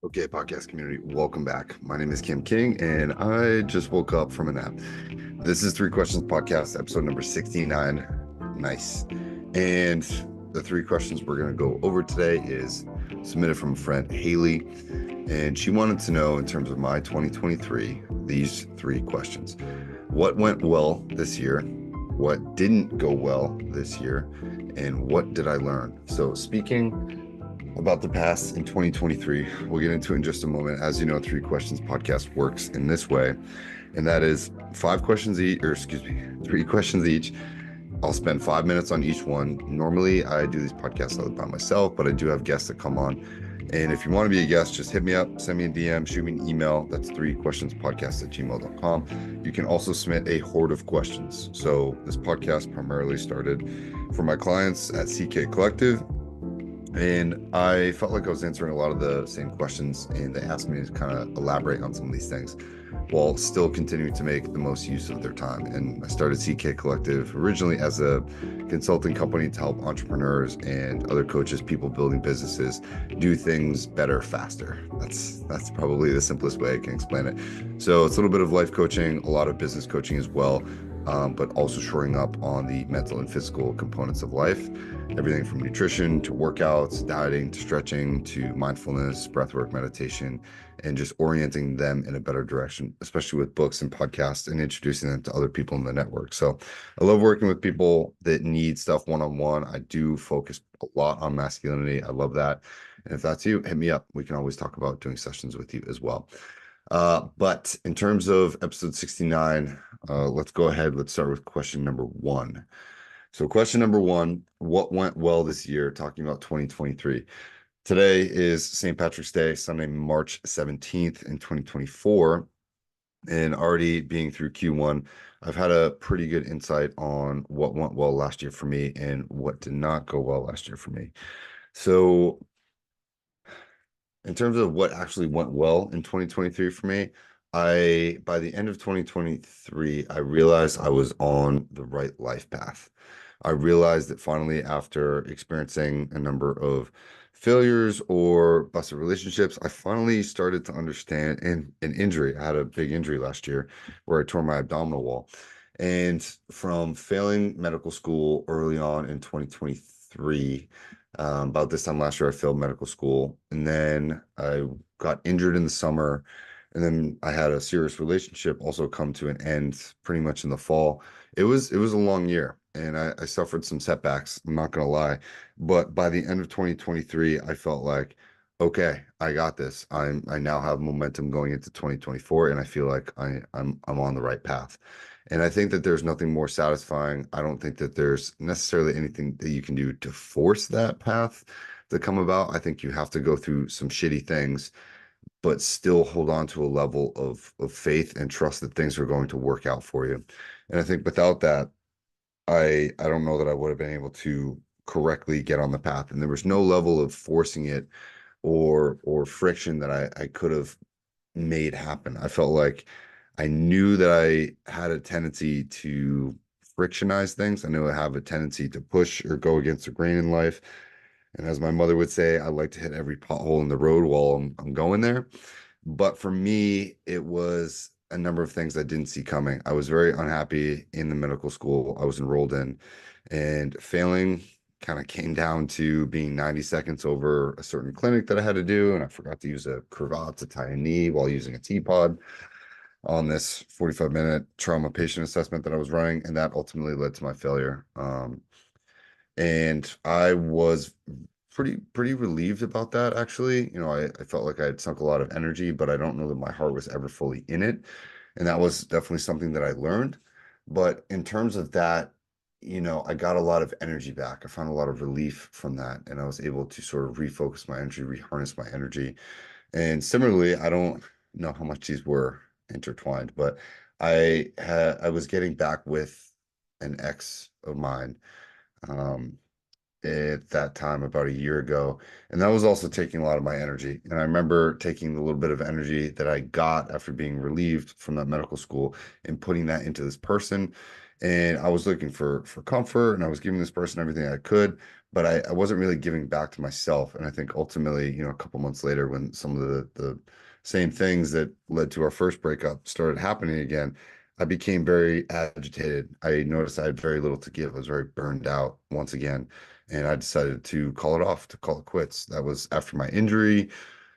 Okay, podcast community, welcome back. My name is Kim King, and I just woke up from a nap. This is Three Questions Podcast, episode number 69. Nice. And the three questions we're going to go over today is submitted from a friend, Haley, and she wanted to know, in terms of my 2023, these three questions. What went well this year? What didn't go well this year? And what did I learn? So, speaking about the past in 2023. We'll get into it in just a moment. As you know, Three Questions Podcast works in this way, and that is five questions each, or excuse me, three questions each. I'll spend 5 minutes on each one. Normally, I do these podcasts by myself, but I do have guests that come on. And if you want to be a guest, just hit me up, send me a DM, shoot me an email. That's threequestionspodcast@gmail.com. You can also submit a horde of questions. So this podcast primarily started for my clients at CK Collective, and I felt like I was answering a lot of the same questions, and they asked me to kind of elaborate on some of these things while still continuing to make the most use of their time. And I started CK Collective originally as a consulting company to help entrepreneurs and other coaches, people building businesses, do things better, faster. That's probably the simplest way I can explain it. So it's a little bit of life coaching, a lot of business coaching as well, but also shoring up on the mental and physical components of life. Everything from nutrition to workouts, dieting to stretching to mindfulness, breathwork, meditation, and just orienting them in a better direction, especially with books and podcasts and introducing them to other people in the network. So I love working with people that need stuff one-on-one. I do focus a lot on masculinity. I love that. And if that's you, hit me up. We can always talk about doing sessions with you as well. But in terms of episode 69, let's go ahead. Let's start with question number one. So question number one, what went well this year? Talking about 2023. Today is St. Patrick's Day, Sunday, March 17th in 2024. And already being through Q1, I've had a pretty good insight on what went well last year for me and what did not go well last year for me. So in terms of what actually went well in 2023 for me, by the end of 2023, I realized I was on the right life path. I realized that finally, after experiencing a number of failures or busted relationships, I finally started to understand an injury. I had a big injury last year where I tore my abdominal wall. And from failing medical school early on in 2023, about this time last year, I failed medical school, and then I got injured in the summer, and then I had a serious relationship also come to an end pretty much in the fall. It was a long year, and I suffered some setbacks. I'm not gonna lie, but by the end of 2023, I felt like, okay, I got this. I now have momentum going into 2024, and I feel like I'm on the right path. And I think that there's nothing more satisfying. I don't think that there's necessarily anything that you can do to force that path to come about. I think you have to go through some shitty things, but still hold on to a level of faith and trust that things are going to work out for you. And I think without that, I don't know that I would have been able to correctly get on the path. And there was no level of forcing it or friction that I could have made happen. I felt like I knew that I had a tendency to frictionize things. I knew I have a tendency to push or go against the grain in life. And as my mother would say, I like to hit every pothole in the road while I'm going there. But for me, it was a number of things I didn't see coming. I was very unhappy in the medical school I was enrolled in, and failing kind of came down to being 90 seconds over a certain clinic that I had to do. And I forgot to use a cravat to tie a knee while using a T-pod on this 45-minute trauma patient assessment that I was running. And that ultimately led to my failure. And I was pretty relieved about that, actually. I felt like I had sunk a lot of energy, but I don't know that my heart was ever fully in it. And that was definitely something that I learned. But in terms of that, I got a lot of energy back. I found a lot of relief from that, and I was able to sort of refocus my energy, reharness my energy. And similarly, I don't know how much these were intertwined, but I was getting back with an ex of mine, um, at that time about a year ago. And that was also taking a lot of my energy. And I remember taking the little bit of energy that I got after being relieved from that medical school and putting that into this person. And I was looking for comfort, and I was giving this person everything I could, but I wasn't really giving back to myself. And I think ultimately, a couple months later, when some of the same things that led to our first breakup started happening again, I became very agitated. I noticed I had very little to give. I was very burned out once again, and I decided to call it off, to call it quits. That was after my injury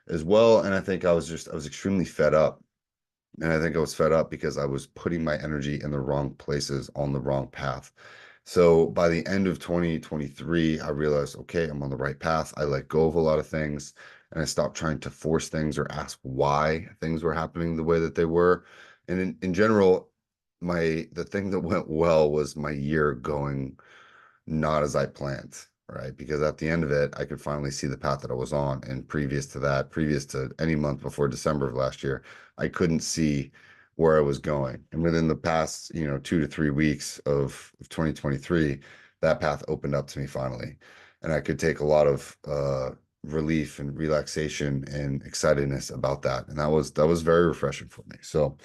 as well. And I think I was extremely fed up. And I think I was fed up because I was putting my energy in the wrong places on the wrong path. So by the end of 2023, I realized, okay, I'm on the right path. I let go of a lot of things and I stopped trying to force things or ask why things were happening the way that they were. And in general, the thing that went well was my year going not as I planned, right? Because at the end of it, I could finally see the path that I was on. And previous to that, previous to any month before December of last year, I couldn't see where I was going. And within the past, 2 to 3 weeks of 2023, that path opened up to me finally. And I could take a lot of relief and relaxation and excitedness about that. And that was very refreshing for me. So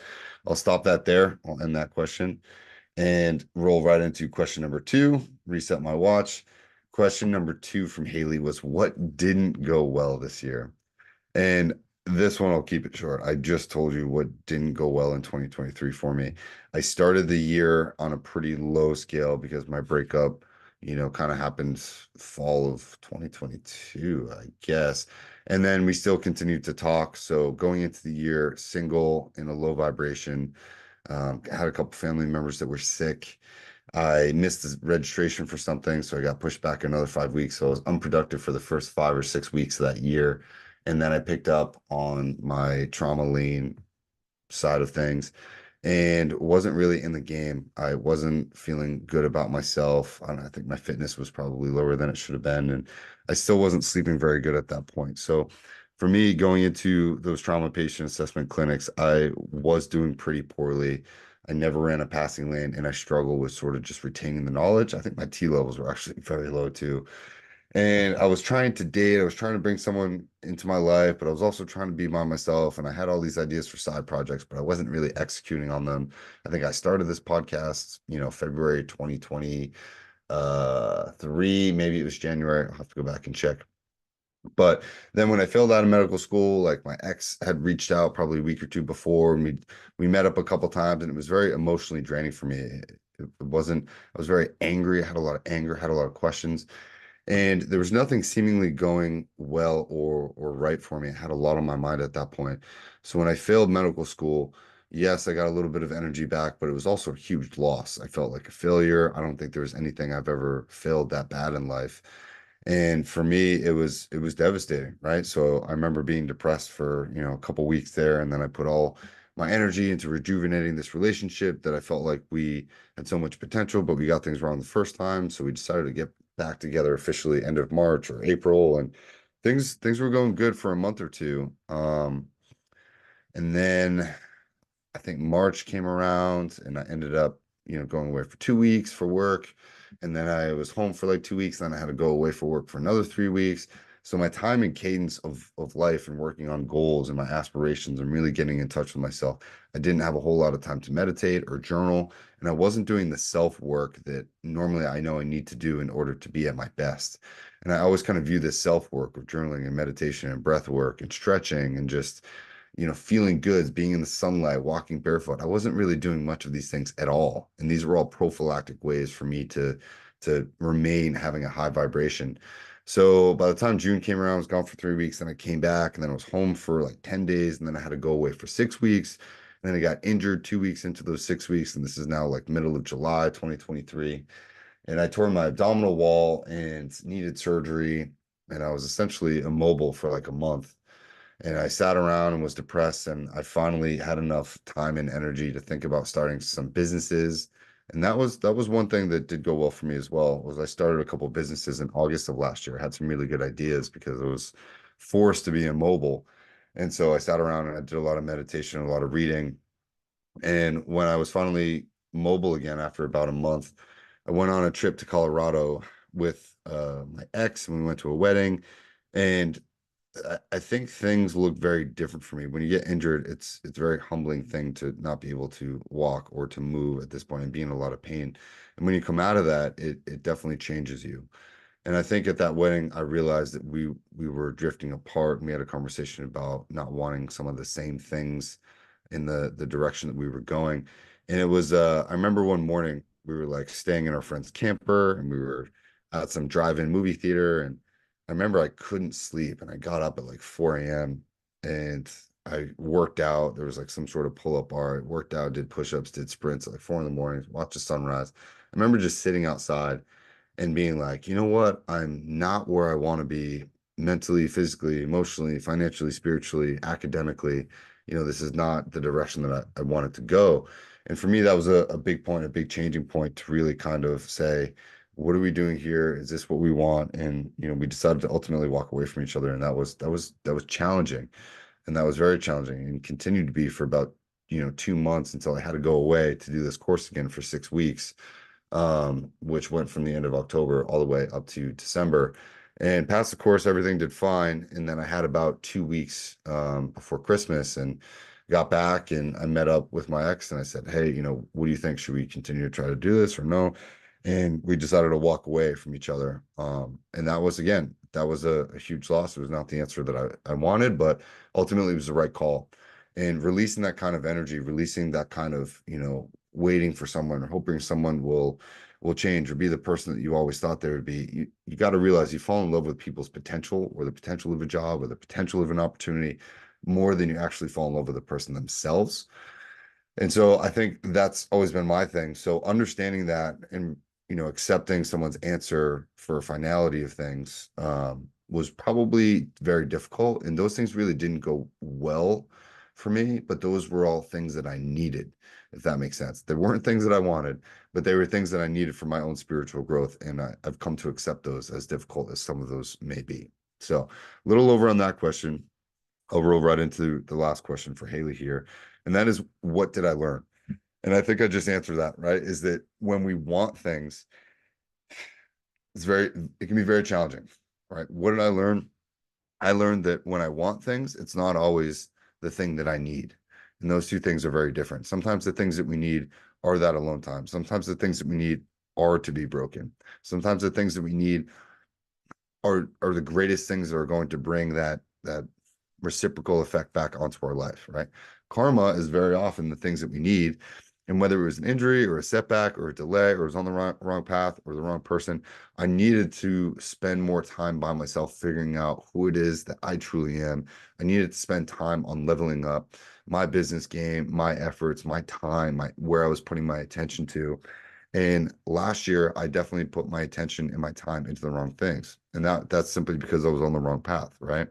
I'll stop that there. I'll end that question and roll right into question number two, reset my watch. Question number two from Haley was, what didn't go well this year? And this one, I'll keep it short. I just told you what didn't go well in 2023 for me. I started the year on a pretty low scale because my breakup, kind of happened fall of 2022, I guess. And then we still continued to talk. So going into the year, single in a low vibration, had a couple family members that were sick. I missed the registration for something, so I got pushed back another 5 weeks. So I was unproductive for the first 5 or 6 weeks of that year. And then I picked up on my trauma lean side of things and wasn't really in the game. I wasn't feeling good about myself. I think my fitness was probably lower than it should have been. And I still wasn't sleeping very good at that point. So for me, going into those trauma patient assessment clinics, I was doing pretty poorly. I never ran a passing lane and I struggled with sort of just retaining the knowledge. I think my T levels were actually very low too. And I was trying to date, I was trying to bring someone into my life, but I was also trying to be by myself. And I had all these ideas for side projects, but I wasn't really executing on them. I think I started this podcast, February 2020, three, maybe it was January. I'll have to go back and check. But then when I failed out of medical school, like my ex had reached out probably a week or two before, and we met up a couple times, and it was very emotionally draining for me. It wasn't, I was very angry. I had a lot of anger, had a lot of questions. And there was nothing seemingly going well or right for me. I had a lot on my mind at that point. So when I failed medical school, yes, I got a little bit of energy back, but it was also a huge loss. I felt like a failure. I don't think there was anything I've ever failed that bad in life. And for me, it was devastating, right? So I remember being depressed for, a couple weeks there, and then I put all my energy into rejuvenating this relationship that I felt like we had so much potential, but we got things wrong the first time. So we decided to get back together officially end of March or April, and things were going good for a month or two. And then I think March came around and I ended up, going away for 2 weeks for work. And then I was home for like 2 weeks. Then I had to go away for work for another 3 weeks. So my time and cadence of life and working on goals and my aspirations and really getting in touch with myself, I didn't have a whole lot of time to meditate or journal. And I wasn't doing the self work that normally I know I need to do in order to be at my best. And I always kind of view this self work of journaling and meditation and breath work and stretching and just feeling good, being in the sunlight, walking barefoot. I wasn't really doing much of these things at all. And these were all prophylactic ways for me to remain having a high vibration. So by the time June came around, I was gone for 3 weeks, and I came back, and then I was home for like 10 days, and then I had to go away for 6 weeks. And then I got injured 2 weeks into those 6 weeks, and this is now like middle of July 2023. And I tore my abdominal wall and needed surgery. And I was essentially immobile for like a month, and I sat around and was depressed, and I finally had enough time and energy to think about starting some businesses. And that was one thing that did go well for me as well, was I started a couple businesses in August of last year. I had some really good ideas because I was forced to be immobile. And so I sat around and I did a lot of meditation, a lot of reading. And when I was finally mobile again after about a month, I went on a trip to Colorado with my ex, and we went to a wedding. And I think things look very different for me. When you get injured, it's a very humbling thing to not be able to walk or to move at this point and be in a lot of pain. And when you come out of that, it definitely changes you. And I think at that wedding, I realized that we were drifting apart. We had a conversation about not wanting some of the same things in the direction that we were going. And it was I remember one morning we were like staying in our friend's camper and we were at some drive-in movie theater, and I remember I couldn't sleep and I got up at like 4 a.m. and I worked out. There was like some sort of pull-up bar. I worked out, did push-ups, did sprints at like 4 in the morning, watched the sunrise. I remember just sitting outside and being like, you know what? I'm not where I want to be mentally, physically, emotionally, financially, spiritually, academically. This is not the direction that I wanted to go. And for me, that was a big point, a big changing point to really kind of say, what are we doing here? Is this what we want? And, we decided to ultimately walk away from each other. And that was challenging. And that was very challenging and continued to be for about, 2 months until I had to go away to do this course again for 6 weeks, which went from the end of October all the way up to December. And past the course, everything did fine. And then I had about 2 weeks before Christmas and got back and I met up with my ex and I said, hey, what do you think? Should we continue to try to do this or no? And we decided to walk away from each other. And that was, again, that was a huge loss. It was not the answer that I wanted, but ultimately it was the right call. And releasing that kind of energy, releasing that kind of, waiting for someone or hoping someone will change or be the person that you always thought they would be. You got to realize you fall in love with people's potential or the potential of a job or the potential of an opportunity more than you actually fall in love with the person themselves. And so I think that's always been my thing. So understanding that and accepting someone's answer for a finality of things was probably very difficult. And those things really didn't go well for me, but those were all things that I needed, if that makes sense. They weren't things that I wanted, but they were things that I needed for my own spiritual growth. And I've come to accept those, as difficult as some of those may be. So a little over on that question. I'll roll right into the last question for Haley here. And that is, what did I learn? And I think I just answered that, right? Is that when we want things, it can be very challenging, right? What did I learn? I learned that when I want things, it's not always the thing that I need. And those two things are very different. Sometimes the things that we need are that alone time. Sometimes the things that we need are to be broken. Sometimes the things that we need are the greatest things that are going to bring that reciprocal effect back onto our life, right? Karma is very often the things that we need. And whether it was an injury or a setback or a delay or it was on the wrong path or the wrong person, I needed to spend more time by myself figuring out who it is that I truly am. I needed to spend time on leveling up my business game, my efforts, my time, where I was putting my attention to. And last year, I definitely put my attention and my time into the wrong things. And that's simply because I was on the wrong path, right?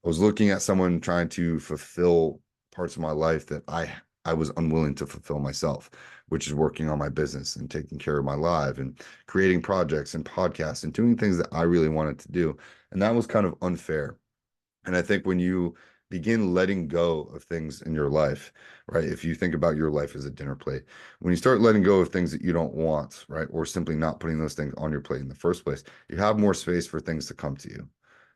I was looking at someone trying to fulfill parts of my life that I was unwilling to fulfill myself, which is working on my business and taking care of my life and creating projects and podcasts and doing things that I really wanted to do. And that was kind of unfair. And I think when you begin letting go of things in your life, right? If you think about your life as a dinner plate, when you start letting go of things that you don't want, right? Or simply not putting those things on your plate in the first place, you have more space for things to come to you.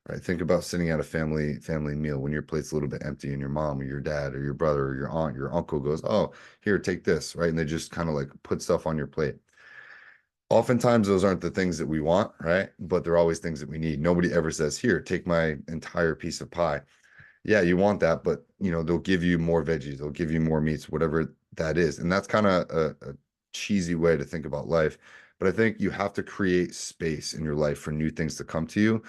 Right. Think about sitting at a family meal when your plate's a little bit empty and your mom or your dad or your brother or your aunt, your uncle goes, oh, here, take this. Right. And they just kind of like put stuff on your plate. Oftentimes those aren't the things that we want, right? But they're always things that we need. Nobody ever says, here, take my entire piece of pie. Yeah, you want that, but they'll give you more veggies, they'll give you more meats, whatever that is. And that's kind of a cheesy way to think about life. But I think you have to create space in your life for new things to come to you.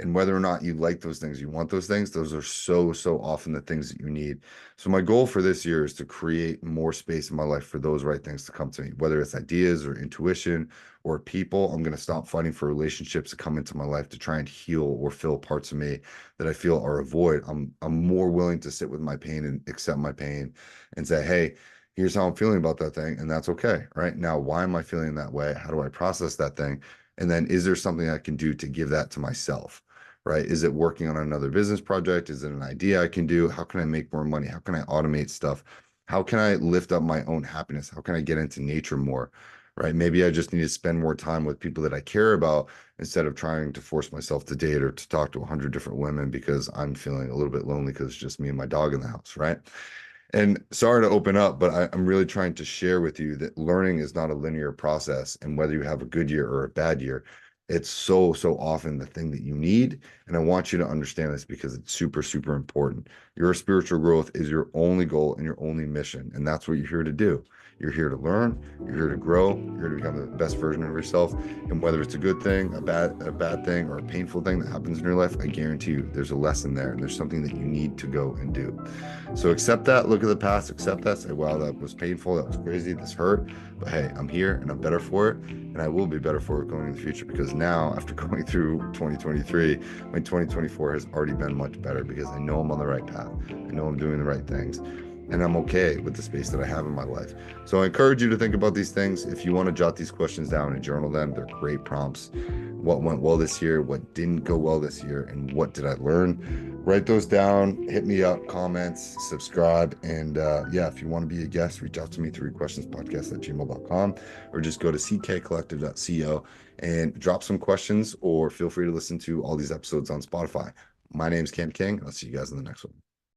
And whether or not you like those things, you want those things, those are so often the things that you need. So my goal for this year is to create more space in my life for those right things to come to me, whether it's ideas or intuition or people. I'm going to stop fighting for relationships to come into my life to try and heal or fill parts of me that I feel are a void. I'm more willing to sit with my pain and accept my pain and say, hey, here's how I'm feeling about that thing. And that's okay. Right now, why am I feeling that way? How do I process that thing? And then is there something I can do to give that to myself? Right? Is it working on another business project? Is it an idea I can do? How can I make more money? How can I automate stuff? How can I lift up my own happiness? How can I get into nature more? Right? Maybe I just need to spend more time with people that I care about instead of trying to force myself to date or to talk to 100 different women because I'm feeling a little bit lonely because it's just me and my dog in the house, right? And sorry to open up, but I'm really trying to share with you that learning is not a linear process. And whether you have a good year or a bad year, It's so, so often the thing that you need. And I want you to understand this because it's super, super important. Your spiritual growth is your only goal and your only mission. And that's what you're here to do. You're here to learn, you're here to grow, you're here to become the best version of yourself. And whether it's a good thing, a bad thing, or a painful thing that happens in your life, I guarantee you there's a lesson there and there's something that you need to go and do. So accept that, look at the past, accept that, say, wow, that was painful, that was crazy, this hurt. But hey, I'm here and I'm better for it. And I will be better for it going in the future because now, after going through 2023, my 2024 has already been much better because I know I'm on the right path. I know I'm doing the right things. And I'm okay with the space that I have in my life. So I encourage you to think about these things. If you want to jot these questions down and journal them, they're great prompts. What went well this year? What didn't go well this year? And what did I learn? Write those down, hit me up, comments, subscribe. And yeah, if you want to be a guest, reach out to me through questionspodcast@gmail.com or just go to ckcollective.co and drop some questions, or feel free to listen to all these episodes on Spotify. My name's Cam King. I'll see you guys in the next one.